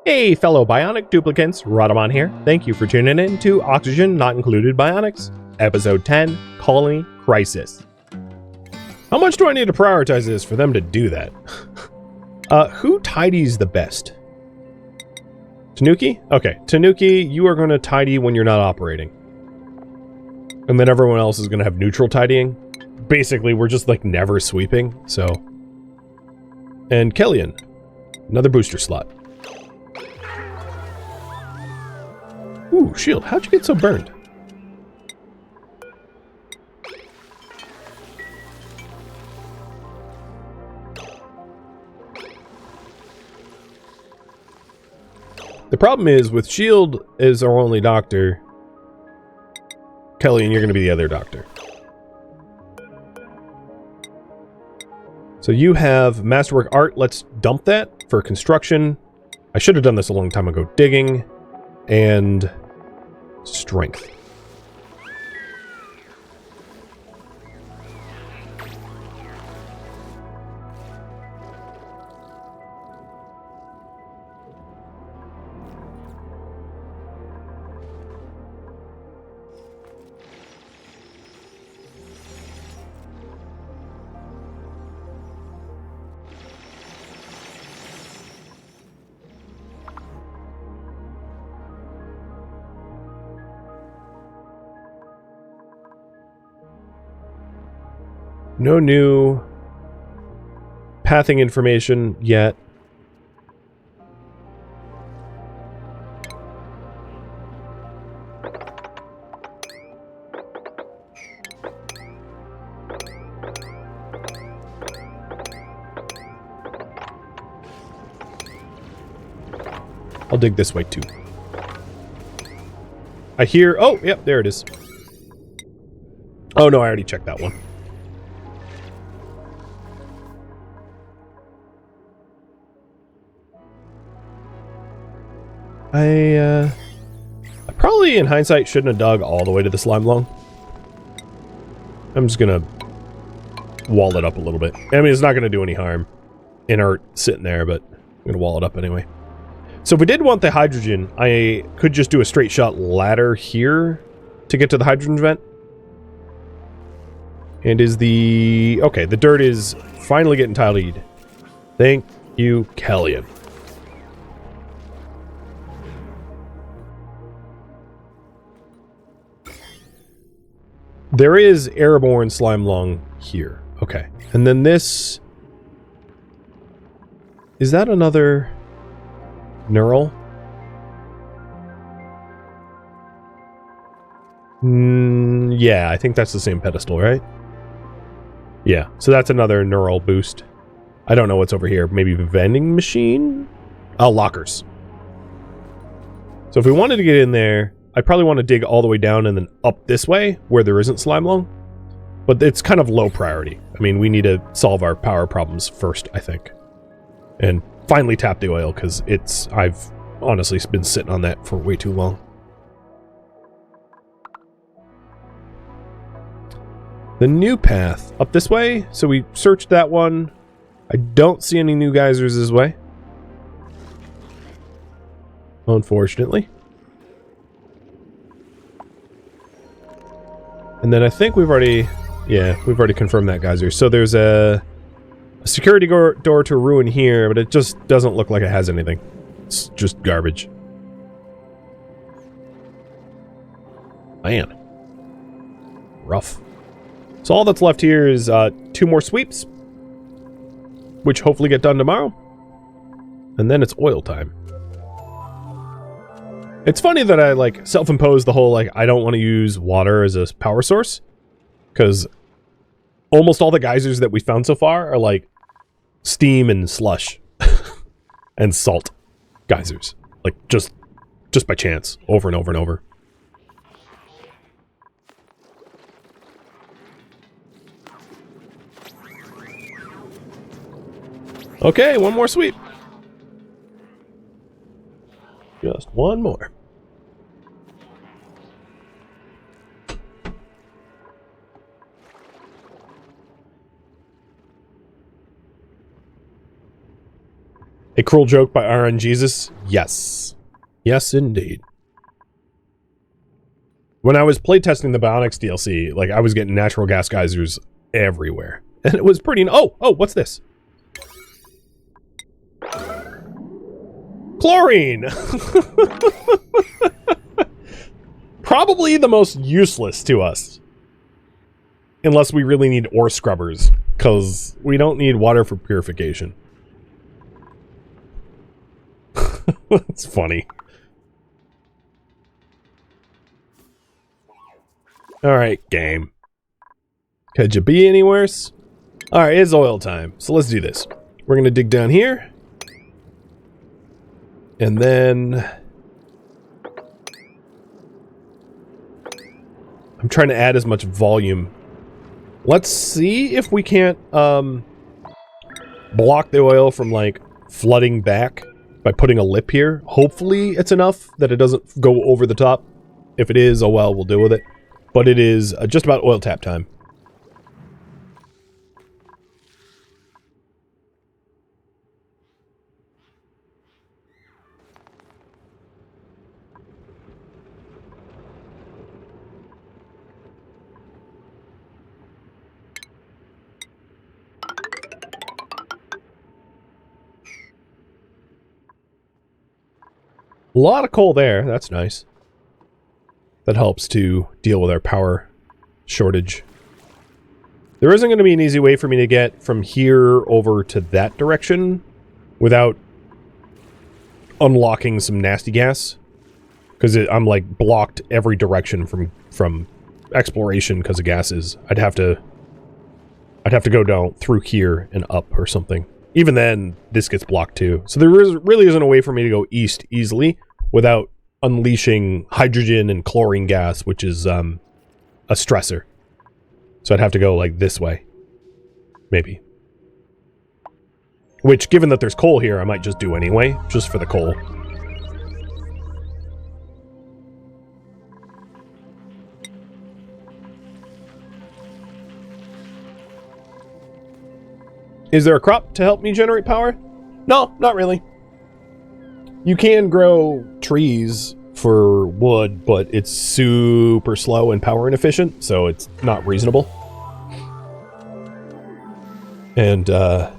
Hey, fellow Bionic duplicants, Rhadamant here. Thank you for tuning in to Oxygen Not Included Bionics, Episode 10, Colony Crisis. How much do I need to prioritize this for them to do that? Who tidies the best? Tanuki? Okay, Tanuki, you are going to tidy when you're not operating. And then everyone else is going to have neutral tidying. Basically, we're just like never sweeping, so... And Kellyan, another booster slot. Ooh, shield, how'd you get so burned? The problem is, with shield as our only doctor, Kellyan, you're going to be the other doctor. So you have Masterwork Art. Let's dump that for construction. I should have done this a long time ago. Digging and strength. No new pathing information yet. I'll dig this way too. I hear... Oh, yep, there it is. Oh no, I already checked that one. I probably, in hindsight, shouldn't have dug all the way to the slime lung. I'm just gonna wall it up a little bit. I mean, it's not gonna do any harm. Inert sitting there, but I'm gonna wall it up anyway. So if we did want the hydrogen, I could just do a straight shot ladder here to get to the hydrogen vent. And is the... Okay, the dirt is finally getting tidied. Thank you, Kellyan. There is airborne slime lung here. Okay. And then this... Is that another neural? Yeah, I think that's the same pedestal, right? Yeah, so that's another neural boost. I don't know what's over here. Maybe a vending machine? Oh, lockers. So if we wanted to get in there... I'd probably want to dig all the way down and then up this way, where there isn't slime lung. But it's kind of low priority. I mean, we need to solve our power problems first, I think. And finally tap the oil, because it's... I've honestly been sitting on that for way too long. The new path. Up this way. So we searched that one. I don't see any new geysers this way. Unfortunately. And then I think we've already... Yeah, we've already confirmed that geyser. So there's a security door to a ruin here, but it just doesn't look like it has anything. It's just garbage. Man. Rough. So all that's left here is 2 more sweeps, which hopefully get done tomorrow. And then it's oil time. It's funny that I, like, self-imposed the whole, like, I don't want to use water as a power source. Because almost all the geysers that we found so far are, like, steam and slush. And salt geysers. Like, just by chance. Over and over and over. Okay, one more sweep. Just one more. A Cruel joke by RN Jesus? Yes. Yes, indeed. When I was playtesting the Bionics DLC, like, I was getting natural gas geysers everywhere. And it was pretty... Oh, what's this? Chlorine! Probably the most useless to us. Unless we really need ore scrubbers, because we don't need water for purification. That's funny. Alright, game. Could you be any worse? Alright, it's oil time. So let's do this. We're going to dig down here. And then... I'm trying to add as much volume. Let's see if we can't block the oil from, like, flooding back by putting a lip here. Hopefully it's enough that it doesn't go over the top. If it is, oh well, we'll deal with it. But it is just about oil tap time. A lot of coal there. That's nice. That helps to deal with our power shortage. There isn't going to be an easy way for me to get from here over to that direction without unlocking some nasty gas. Because I'm, like, blocked every direction from exploration because of gases. I'd have to go down through here and up or something. Even then, this gets blocked too. So there really isn't a way for me to go east easily without unleashing hydrogen and chlorine gas, which is a stressor. So I'd have to go, like, this way. Maybe. Which, given that there's coal here, I might just do anyway, just for the coal. Is there a crop to help me generate power? No, not really. You can grow trees for wood, but it's super slow and power inefficient, so it's not reasonable. And I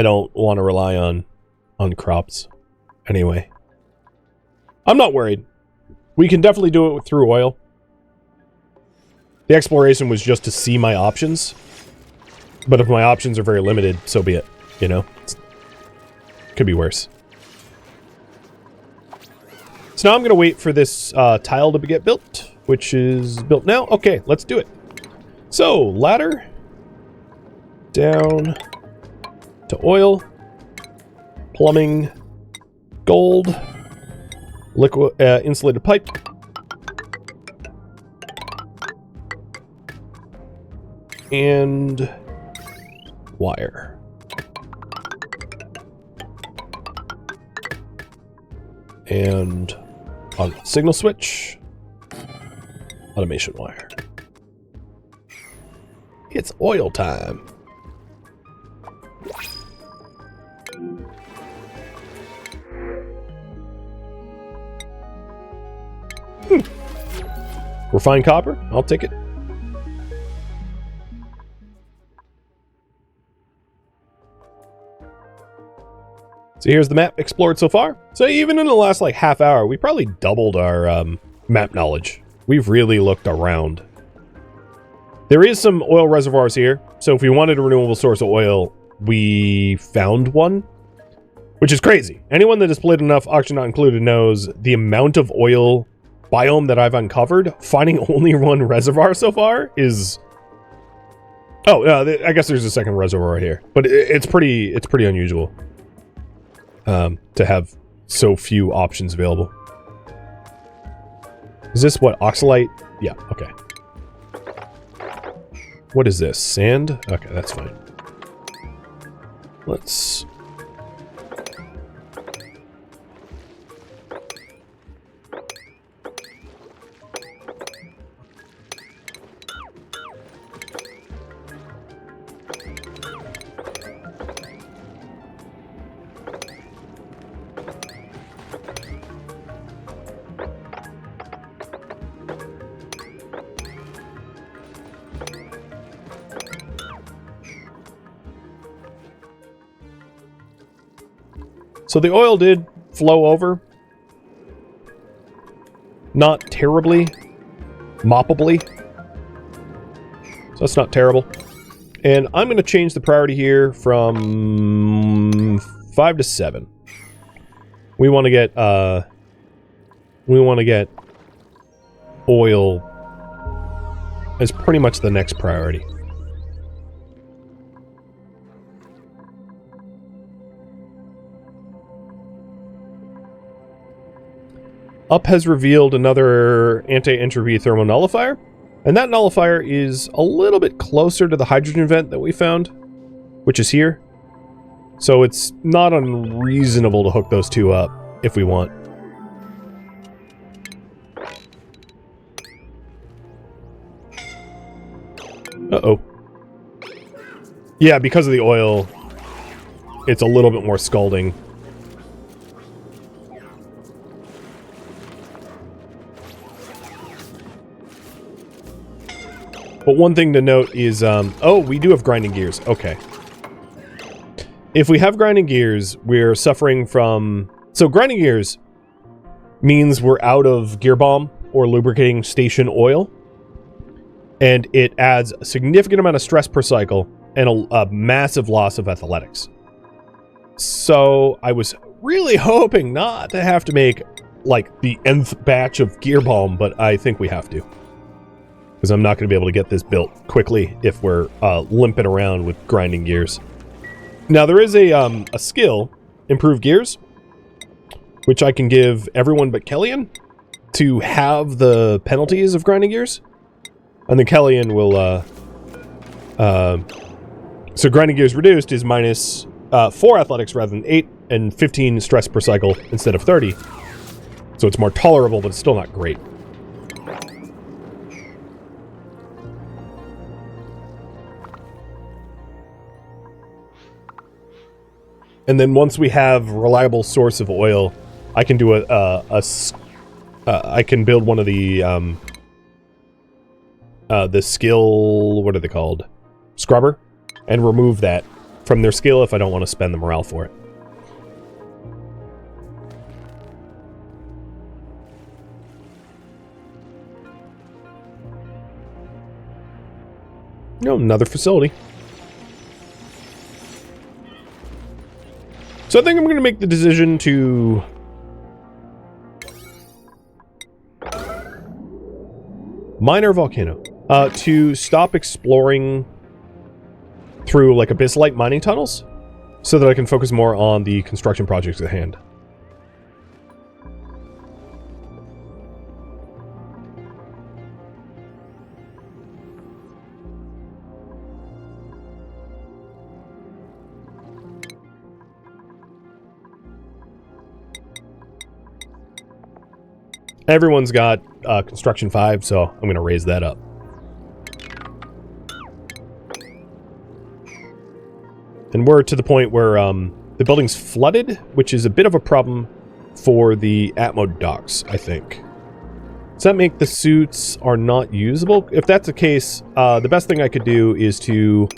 don't want to rely on crops anyway. I'm not worried. We can definitely do it through oil. The exploration was just to see my options. But if my options are very limited, so be it. You know? Could be worse. So now I'm going to wait for this tile to get built, which is built now. Okay, let's do it. So, ladder. Down to oil. Plumbing. Gold. Liquid insulated pipe. And wire. And signal switch. Automation wire. It's oil time. Refined copper? I'll take it. So here's the map explored so far. So even in the last, like, half hour, we probably doubled our map knowledge. We've really looked around. There is some oil reservoirs here. So if we wanted a renewable source of oil, we found one. Which is crazy. Anyone that has played enough, Oxygen Not Included, knows the amount of oil biome that I've uncovered. Finding only one reservoir so far is... Oh, I guess there's a second reservoir here. But it's pretty unusual. To have so few options available. Is this what, oxalite? Yeah, okay. What is this? Sand? Okay, that's fine. Let's... So the oil did flow over. Not terribly. Moppably. So that's not terrible. And I'm going to change the priority here from 5 to 7. We want to get oil as pretty much the next priority. Up has revealed another anti-entropy thermal nullifier, and that nullifier is a little bit closer to the hydrogen vent that we found, which is here. So it's not unreasonable to hook those two up if we want. Uh-oh. Yeah, because of the oil, it's a little bit more scalding. But one thing to note is, oh, we do have grinding gears. Okay. If we have grinding gears, we're suffering from... So grinding gears means we're out of gear bomb or lubricating station oil. And it adds a significant amount of stress per cycle and a massive loss of athletics. So I was really hoping not to have to make, like, the nth batch of gear bomb, but I think we have to. Because I'm not going to be able to get this built quickly if we're limping around with grinding gears. Now, there is a skill, Improve Gears, which I can give everyone but Kellyan to have the penalties of grinding gears. And then Kellyan will... so grinding gears reduced is minus 4 athletics rather than 8, and 15 stress per cycle instead of 30. So it's more tolerable, but it's still not great. And then once we have a reliable source of oil, I can do I can build one of the skill, what are they called? Scrubber, and remove that from their skill if I don't want to spend the morale for it. No, another facility. So I think I'm going to make the decision to... mine our volcano. To stop exploring through, like, abyss-like mining tunnels, so that I can focus more on the construction projects at hand. Everyone's got construction 5, so I'm going to raise that up. And we're to the point where the building's flooded, which is a bit of a problem for the Atmo docks, I think. Does that make the suits are not usable? If that's the case, the best thing I could do is to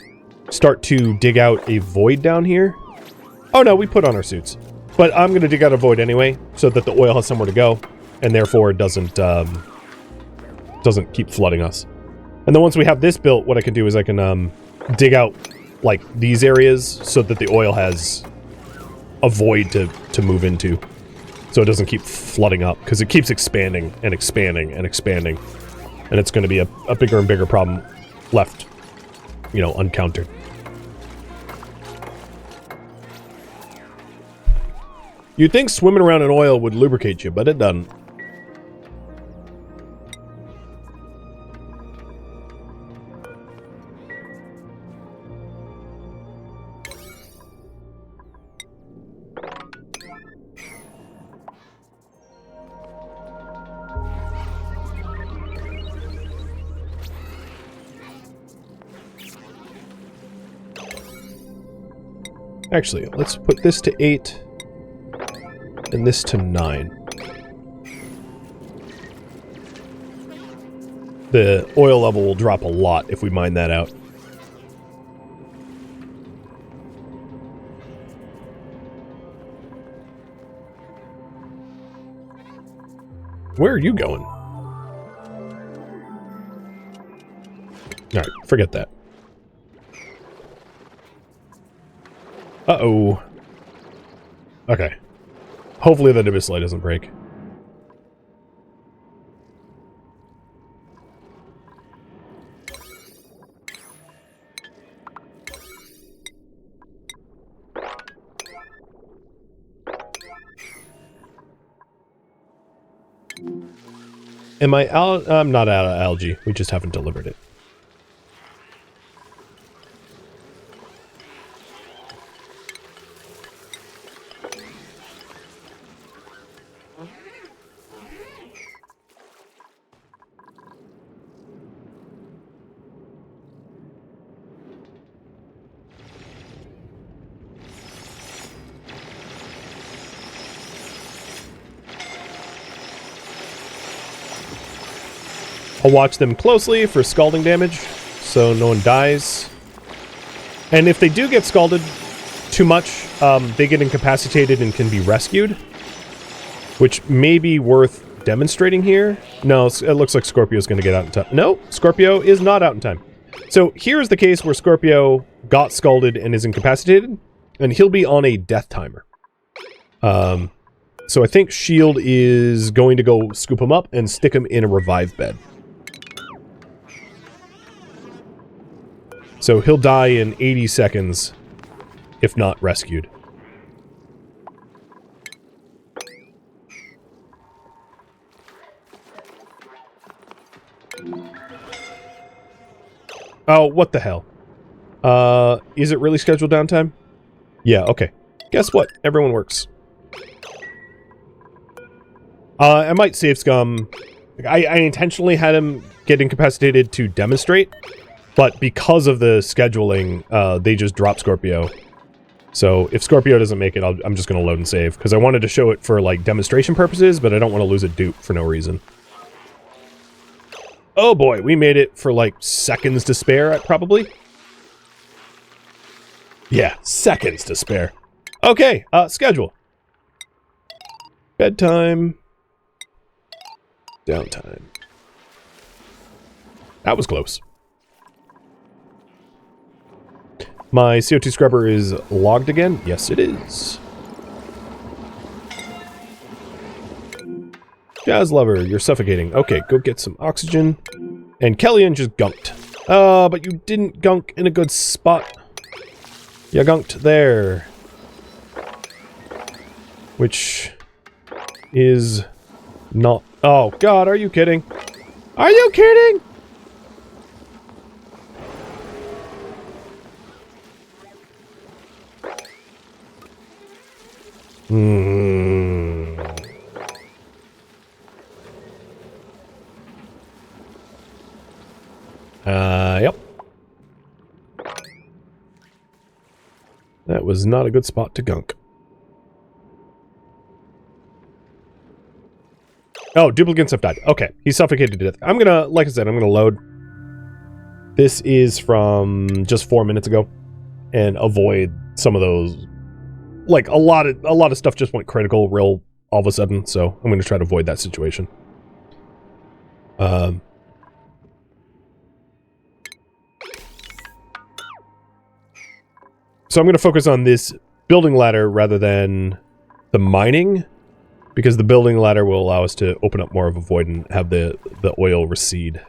start to dig out a void down here. Oh no, we put on our suits. But I'm going to dig out a void anyway, so that the oil has somewhere to go. And therefore it doesn't keep flooding us. And then once we have this built, what I can do is I can dig out like these areas so that the oil has a void to move into, so it doesn't keep flooding up, because it keeps expanding and expanding and expanding, and it's going to be a bigger and bigger problem left, you know, uncountered. You'd think swimming around in oil would lubricate you, but it doesn't. Actually, let's put this to 8 and this to 9. The oil level will drop a lot if we mine that out. Where are you going? Alright, forget that. Uh-oh. Okay. Hopefully the display doesn't break. Am I out? I'm not out of algae. We just haven't delivered it. I'll watch them closely for scalding damage, so no one dies. And if they do get scalded too much, they get incapacitated and can be rescued, which may be worth demonstrating here. No, it looks like Scorpio's going to get out in time. No, Scorpio is not out in time. So here's the case where Scorpio got scalded and is incapacitated, and he'll be on a death timer. So I think Shield is going to go scoop him up and stick him in a revive bed. So he'll die in 80 seconds, if not rescued. Oh, what the hell? Is it really scheduled downtime? Yeah, okay. Guess what? Everyone works. I might save scum. I intentionally had him get incapacitated to demonstrate. But because of the scheduling, they just drop Scorpio. So if Scorpio doesn't make it, I'm just going to load and save. Because I wanted to show it for, like, demonstration purposes, but I don't want to lose a dupe for no reason. Oh boy, we made it for, like, seconds to spare, probably. Yeah, seconds to spare. Okay, schedule. Bedtime. Downtime. That was close. My CO2 scrubber is logged again? Yes, it is. Jazz lover, you're suffocating. Okay, go get some oxygen. And Kellyanne just gunked. But you didn't gunk in a good spot. You gunked there. Which is not... Oh, God, are you kidding? Are you kidding? Yep. That was not a good spot to gunk. Oh, duplicants have died. Okay, he's suffocated to death. I'm gonna, like I said, I'm gonna load. This is from just 4 minutes ago, and avoid some of those. Like a lot of stuff just went critical real all of a sudden, so I'm gonna try to avoid that situation. So I'm going to focus on this building ladder rather than the mining, because the building ladder will allow us to open up more of a void and have the oil recede.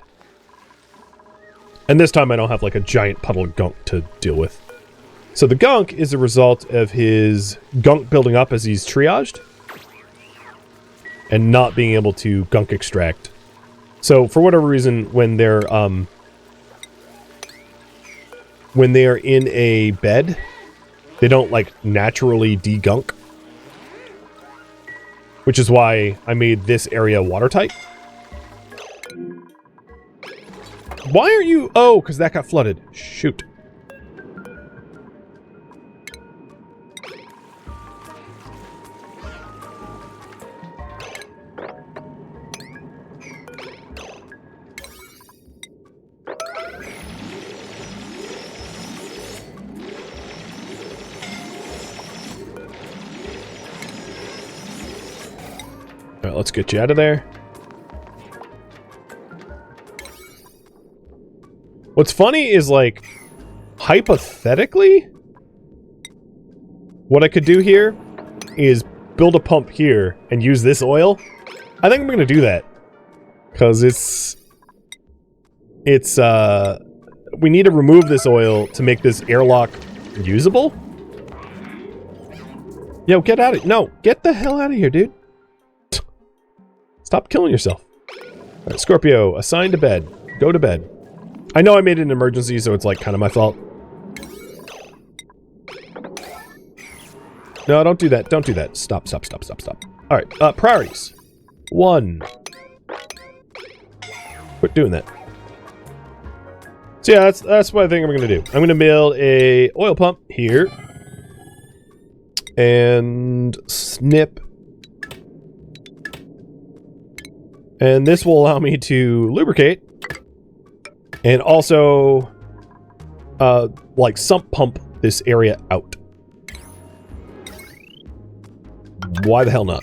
And this time I don't have like a giant puddle of gunk to deal with. So the gunk is a result of his gunk building up as he's triaged and not being able to gunk extract. So for whatever reason, when they're in a bed, they don't, like, naturally de-gunk. Which is why I made this area watertight. Why are you... Oh, because that got flooded. Shoot. Alright, let's get you out of there. What's funny is, like, hypothetically, what I could do here is build a pump here and use this oil. I think I'm gonna do that. Because we need to remove this oil to make this airlock usable. Yo, get out of no, get the hell out of here, dude. Stop killing yourself. All right, Scorpio, assign to bed. Go to bed. I know I made it an emergency, so it's like kind of my fault. No, don't do that. Don't do that. Stop, stop, stop, stop, stop. All right, priorities. 1. Quit doing that. So yeah, that's what I think I'm gonna do. I'm gonna build a oil pump here. And snip. And this will allow me to lubricate. And also, like sump pump this area out. Why the hell not?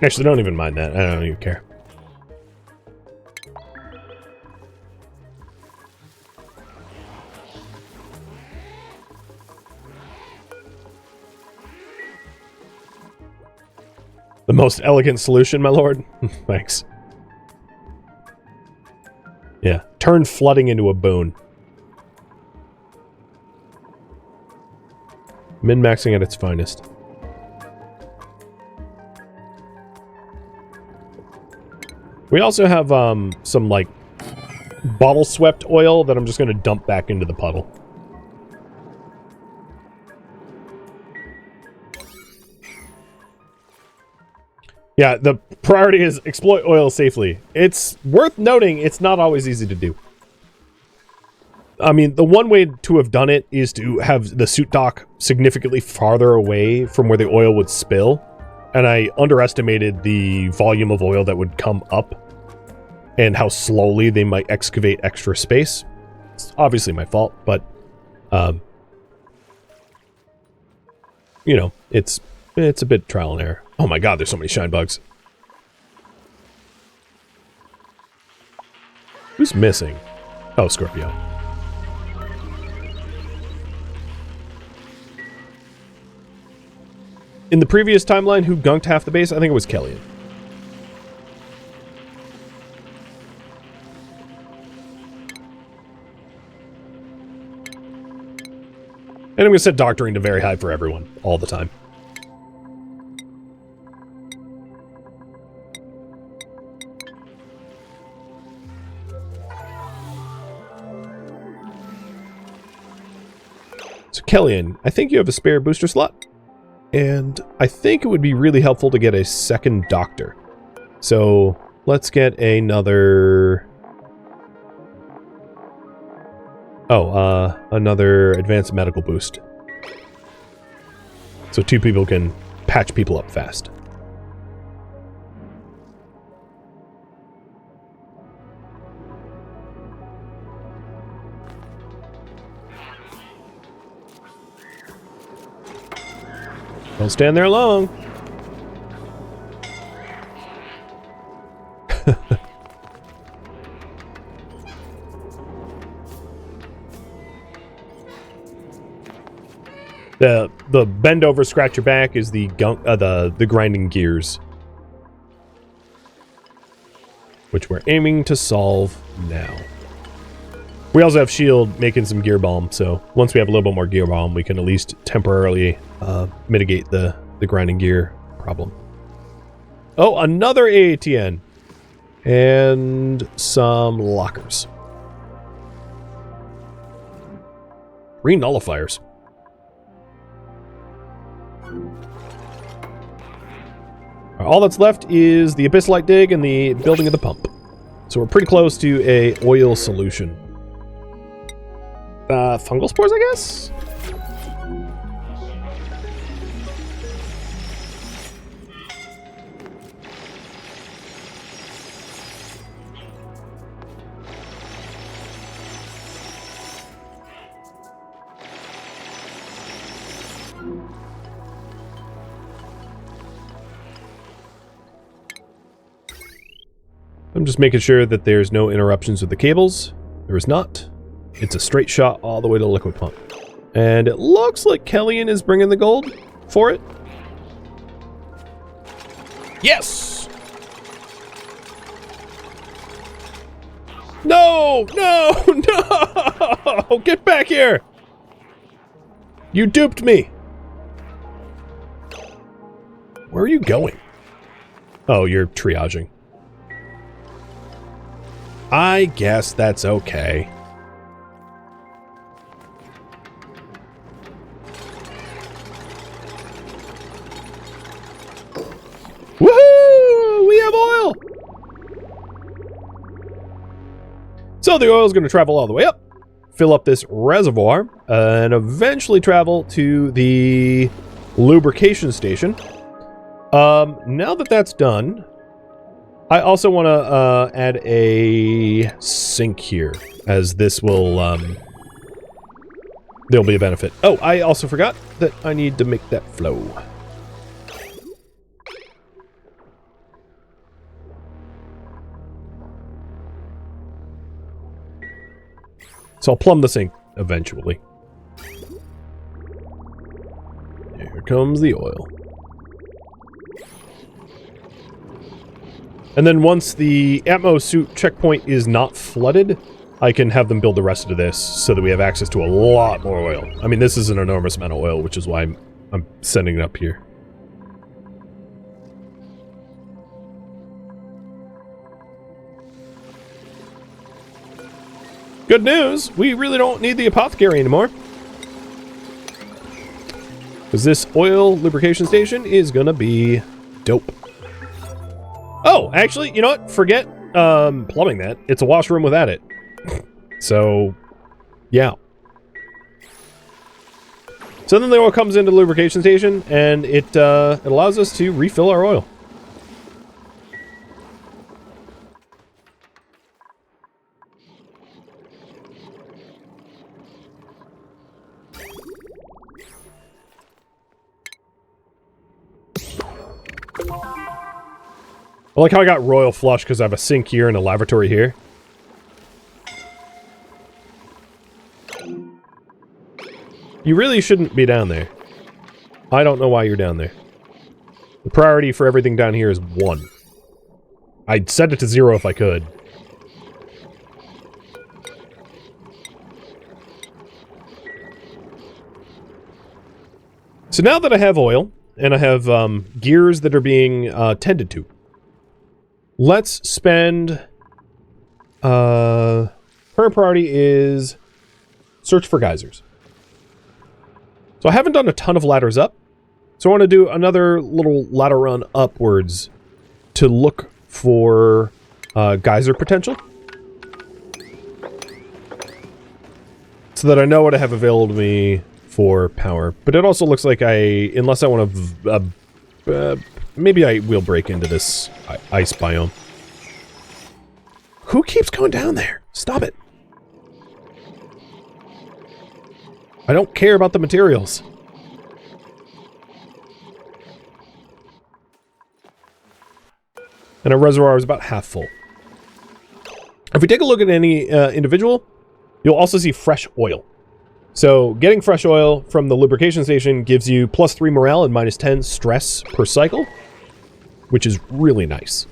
Actually, don't even mind that. I don't even care. The most elegant solution, my lord? Thanks. Yeah. Turn flooding into a boon. Min-maxing at its finest. We also have some, like, bottle-swept oil that I'm just going to dump back into the puddle. Yeah, the priority is exploit oil safely. It's worth noting it's not always easy to do. I mean, the one way to have done it is to have the suit dock significantly farther away from where the oil would spill. And I underestimated the volume of oil that would come up and how slowly they might excavate extra space. It's obviously my fault, but, you know, it's a bit trial and error. Oh my god, there's so many shine bugs. Who's missing? Oh, Scorpio. In the previous timeline, who gunked half the base? I think it was Kellyan. And I'm going to set doctoring to very high for everyone, all the time. So Kellyan, I think you have a spare booster slot. And I think it would be really helpful to get a second doctor. So let's get another... Oh, another advanced medical boost. So 2 people can patch people up fast. Don't stand there long. The bend over, scratch your back is the grinding gears, which we're aiming to solve now. We also have shield making some gear bomb, so once we have a little bit more gear bomb, we can at least temporarily mitigate the grinding gear problem. Oh, another AATN and some lockers. 3 nullifiers. All that's left is the Abyssite dig and the building of the pump. So we're pretty close to a oil solution. Fungal spores, I guess? I'm just making sure that there's no interruptions with the cables. There is not. It's a straight shot all the way to the liquid pump. And it looks like Kellyanne is bringing the gold for it. Yes! No! No! No! Get back here! You duped me! Where are you going? Oh, you're triaging. I guess that's okay. Woohoo! We have oil! So the oil is going to travel all the way up, fill up this reservoir, and eventually travel to the lubrication station. Now that that's done, I also want to add a sink here, as this will, there'll be a benefit. Oh, I also forgot that I need to make that flow. So I'll plumb the sink eventually. Here comes the oil. And then once the Atmo suit checkpoint is not flooded, I can have them build the rest of this so that we have access to a lot more oil. I mean, this is an enormous amount of oil, which is why I'm sending it up here. Good news, we really don't need the apothecary anymore. Because this oil lubrication station is gonna be dope. Oh, actually, you know what? Forget plumbing that. It's a washroom without it. So, yeah. So then the oil comes into the lubrication station, and it allows us to refill our oil. I like how I got royal flush because I have a sink here and a lavatory here. You really shouldn't be down there. I don't know why you're down there. The priority for everything down here is 1. I'd set it to 0 if I could. So now that I have oil, and I have gears that are being tended to, let's spend... current priority is search for geysers. So I haven't done a ton of ladders up, so I want to do another little ladder run upwards to look for geyser potential. So that I know what I have available to me for power. But it also looks like unless I want to... maybe I will break into this ice biome. Who keeps going down there? Stop it. I don't care about the materials. And our reservoir is about half full. If we take a look at any individual, you'll also see fresh oil. So getting fresh oil from the lubrication station gives you +3 morale and -10 stress per cycle, which is really nice.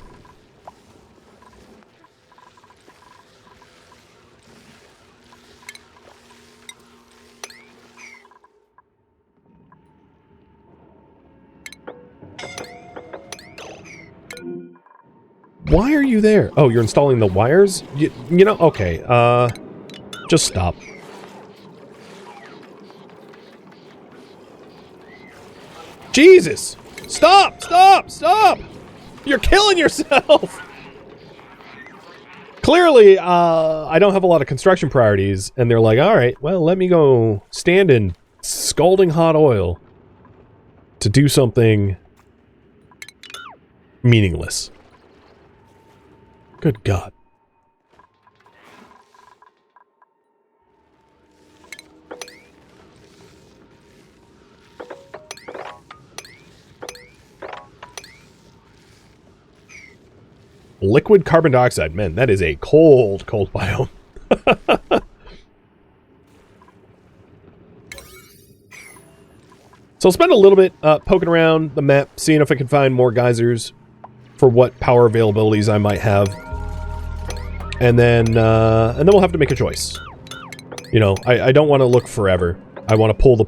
Why are you there? Oh, you're installing the wires? You know, okay, just stop. Jesus! Stop! Stop! Stop! You're killing yourself! Clearly, I don't have a lot of construction priorities, and they're like, alright, well, let me go stand in scalding hot oil to do something meaningless. Good God. Liquid carbon dioxide. Man, that is a cold, cold biome. So I'll spend a little bit poking around the map, seeing if I can find more geysers for what power availabilities I might have. And then we'll have to make a choice. You know, I don't want to look forever. I want to pull the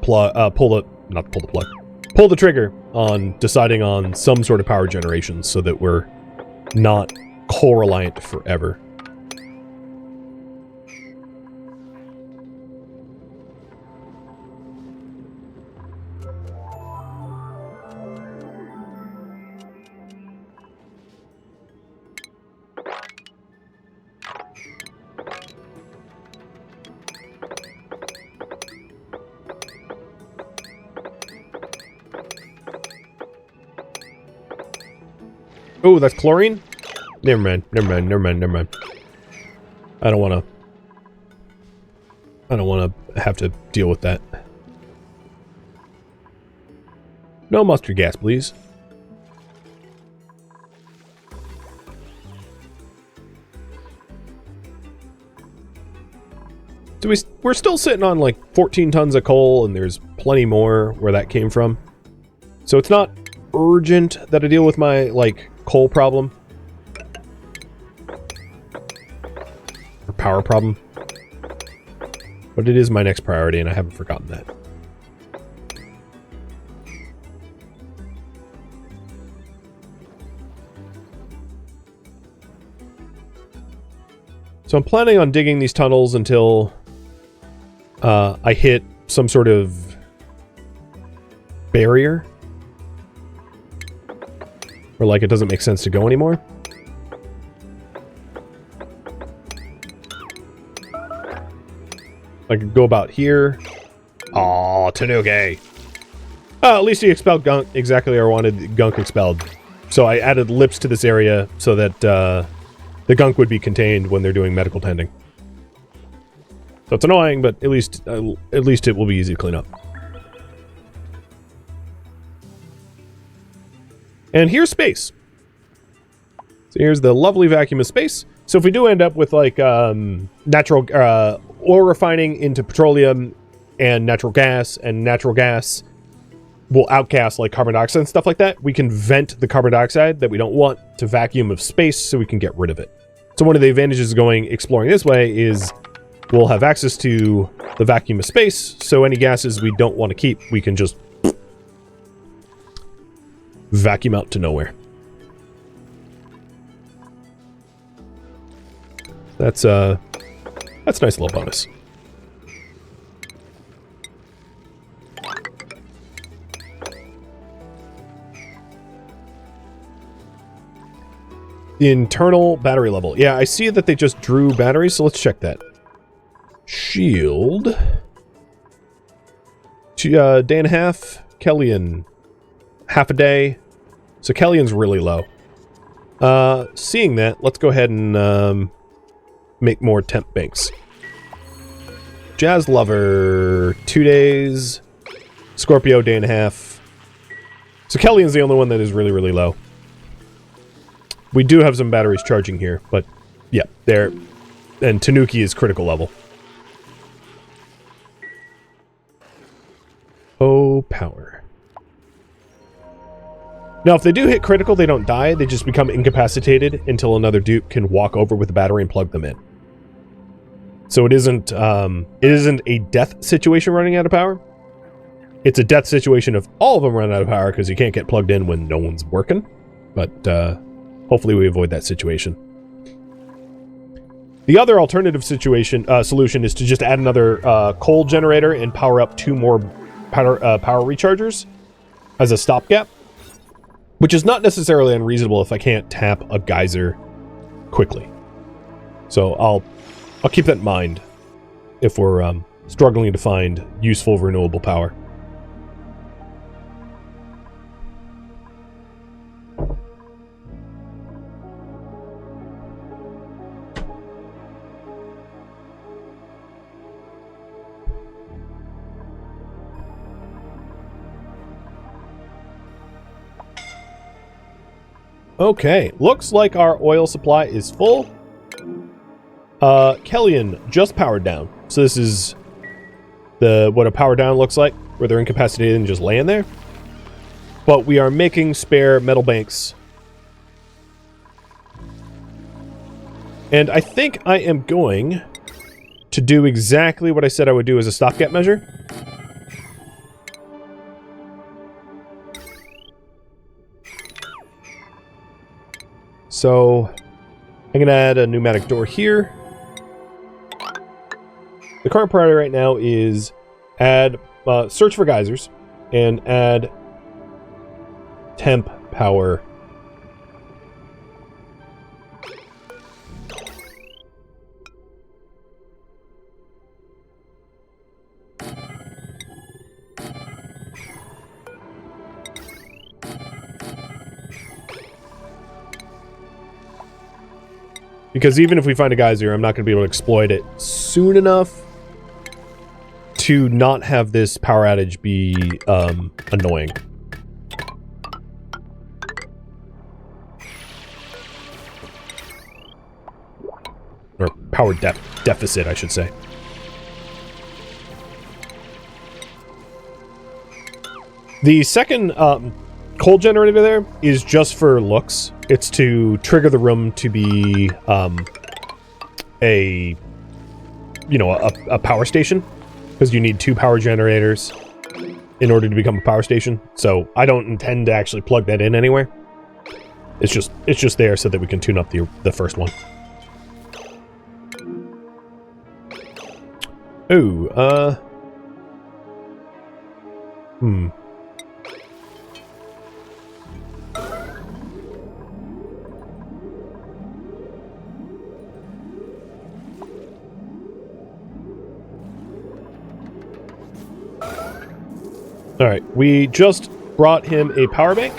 trigger on deciding on some sort of power generation so that we're not coal-reliant forever. Oh, that's chlorine? Never mind. I don't want to have to deal with that. No mustard gas, please. So we're still sitting on like 14 tons of coal, and there's plenty more where that came from. So it's not urgent that I deal with my, like, coal problem. Or power problem. But it is my next priority, and I haven't forgotten that. So I'm planning on digging these tunnels until I hit some sort of barrier. Or like it doesn't make sense to go anymore. I could go about here. Aw, Tanuki. At least he expelled gunk exactly where I wanted gunk expelled. So I added lips to this area so that the gunk would be contained when they're doing medical tending. So it's annoying, but at least it will be easy to clean up. And here's space. So here's the lovely vacuum of space. So if we do end up with like natural oil refining into petroleum and natural gas will outcast like carbon dioxide and stuff like that, we can vent the carbon dioxide that we don't want to vacuum of space so we can get rid of it. So one of the advantages of going exploring this way is we'll have access to the vacuum of space, so any gases we don't want to keep, we can just vacuum out to nowhere. That's a nice little bonus. The internal battery level. Yeah, I see that they just drew batteries, so let's check that. Shield. Day and a half. Kellyan. Half a day. So Kellyan's really low. Seeing that, let's go ahead and make more temp banks. Jazz Lover, 2 days. Scorpio, day and a half. So Kellyan's the only one that is really, really low. We do have some batteries charging here, but yeah, there. And Tanuki is critical level. Oh, power. Now, if they do hit critical, they don't die. They just become incapacitated until another dupe can walk over with the battery and plug them in. So it isn't a death situation running out of power. It's a death situation if all of them run out of power because you can't get plugged in when no one's working. But hopefully we avoid that situation. The other alternative solution is to just add another coal generator and power up 2 more power rechargers as a stopgap, which is not necessarily unreasonable if I can't tap a geyser quickly. So I'll keep that in mind if we're struggling to find useful renewable power. Okay, looks like our oil supply is full. Kellyan just powered down. So this is what a power down looks like, where they're incapacitated and just laying there. But we are making spare metal banks. And I think I am going to do exactly what I said I would do as a stopgap measure. So I'm going to add a pneumatic door here. The current priority right now is add search for geysers and add temp power. Because even if we find a geyser, I'm not going to be able to exploit it soon enough to not have this power outage be annoying. Or power deficit, I should say. The second coal generator there is just for looks. It's to trigger the room to be a power station, because you need 2 power generators in order to become a power station. So I don't intend to actually plug that in anywhere. It's just there so that we can tune up the first one. Ooh, Alright, we just brought him a power bank.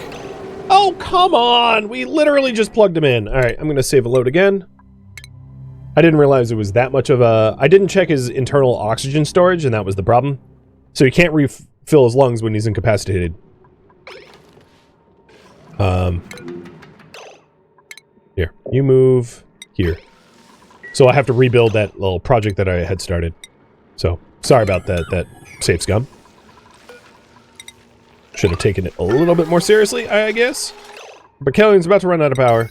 Oh, come on! We literally just plugged him in. Alright, I'm going to save a load again. I didn't realize it was that much of a... I didn't check his internal oxygen storage, and that was the problem. So he can't refill his lungs when he's incapacitated. Here, you move here. So I have to rebuild that little project that I had started. So, sorry about that save scum. Should have taken it a little bit more seriously, I guess. But Kellyan's about to run out of power.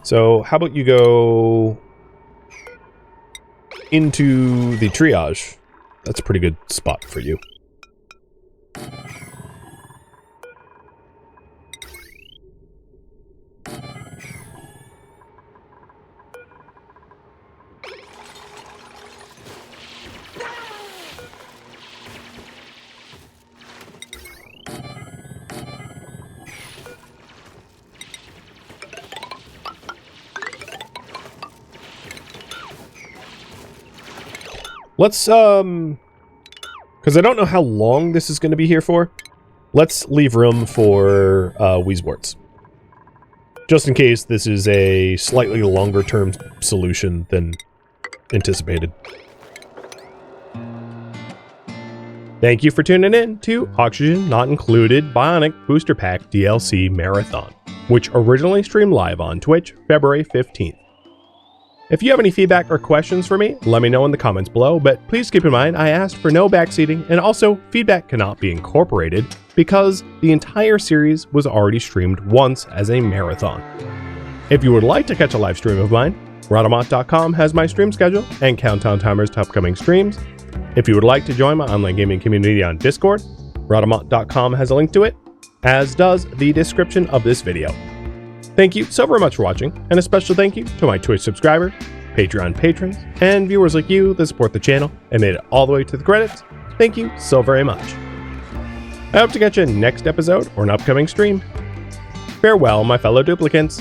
So how about you go into the triage? That's a pretty good spot for you. Let's, because I don't know how long this is going to be here for. Let's leave room for, Wheezeworts. Just in case this is a slightly longer-term solution than anticipated. Thank you for tuning in to Oxygen Not Included Bionic Booster Pack DLC Marathon, which originally streamed live on Twitch February 15th. If you have any feedback or questions for me, let me know in the comments below, but please keep in mind I asked for no backseating, and also feedback cannot be incorporated because the entire series was already streamed once as a marathon. If you would like to catch a live stream of mine, Rhadamant.com has my stream schedule and countdown timers to upcoming streams. If you would like to join my online gaming community on Discord, Rhadamant.com has a link to it, as does the description of this video. Thank you so very much for watching, and a special thank you to my Twitch subscribers, Patreon patrons, and viewers like you that support the channel and made it all the way to the credits. Thank you so very much. I hope to catch you in next episode or an upcoming stream. Farewell, my fellow duplicants.